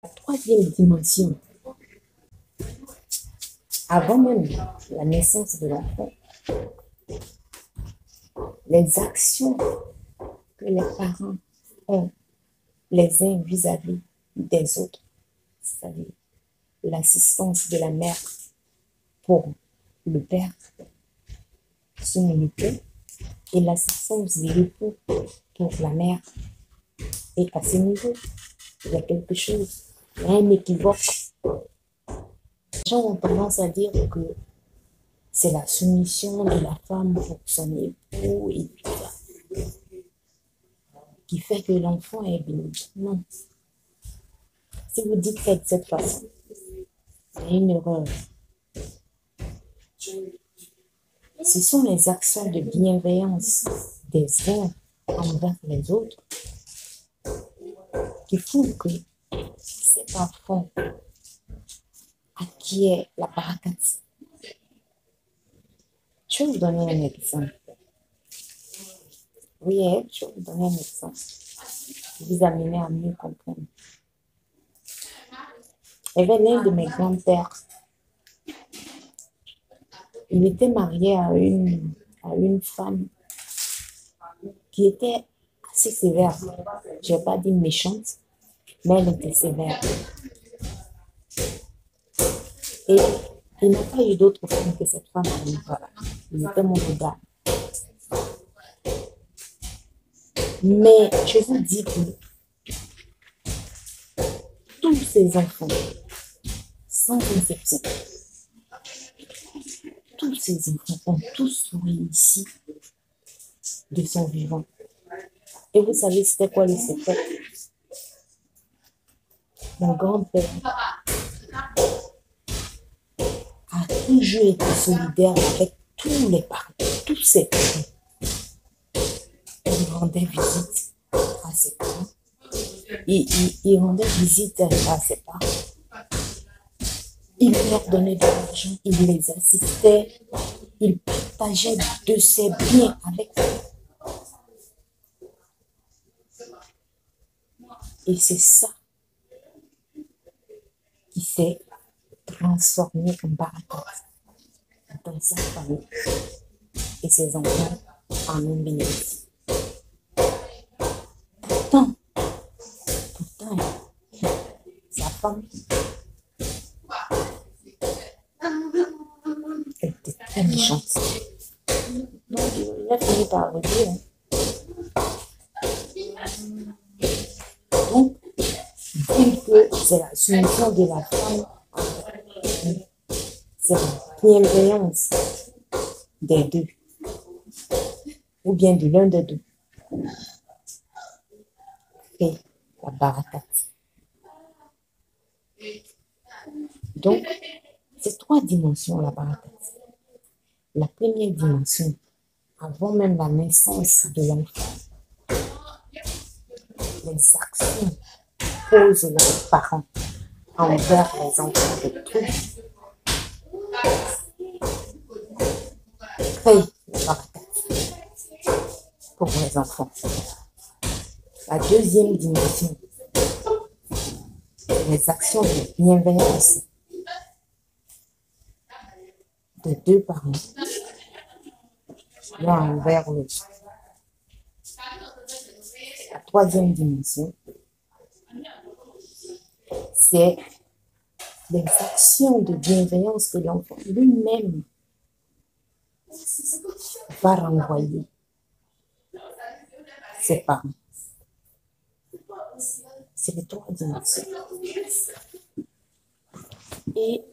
La troisième dimension, avant même la naissance de l'enfant, les actions que les parents ont les uns vis-à-vis des autres, c'est-à-dire l'assistance de la mère pour le père, son l'époux, et l'assistance de l'époux pour la mère. Et à ce niveau, il y a quelque chose, il y a un équivoque. Les gens ont tendance à dire que c'est la soumission de la femme pour son époux et tout ça qui fait que l'enfant est béni. Non. Si vous dites ça de cette façon, c'est une erreur. Ce sont les actions de bienveillance des uns envers les autres qui font que cet enfant acquiert la barakat. Je vais vous donner un exemple. Oui, je vais vous donner un exemple. Vous amener à mieux comprendre. Il y avait l'un de mes grands-pères. Il était marié à une femme qui était assez sévère. Je ne vais pas dire méchante, mais elle était sévère. Et il n'a pas eu d'autre femme que cette femme. Voilà. Il était mon regard. Mais je vous dis que tous ces enfants, sans exception, tous ces enfants ont tous réussi de son vivant. Et vous savez, c'était quoi le secret? Mon grand-père a toujours été solidaire avec tous les parents, tous ses parents. Il rendait visite à ses parents. Il rendait visite à ses parents. Il leur donnait de l'argent, il les assistait, il partageait de ses biens avec eux. Et c'est ça qui s'est transformé en barakat dans sa famille. Et ses enfants en ont bénéficié. Pourtant, sa femme, elle était très méchante. Donc, il a fini par le dire. Donc, vu que c'est la soumission de la femme, c'est la bienveillance des deux, ou bien de l'un des deux, et la barakat. Donc, c'est trois dimensions, la barakat. La première dimension, avant même la naissance de l'enfant, les actions posent les parents envers les enfants de tous créent la barakat pour les enfants. La deuxième dimension, les actions de bienveillance de deux parents, l'un envers l'autre. La troisième dimension, c'est les actions de bienveillance que l'enfant lui-même va renvoyer ses parents. C'est les trois dimensions. Et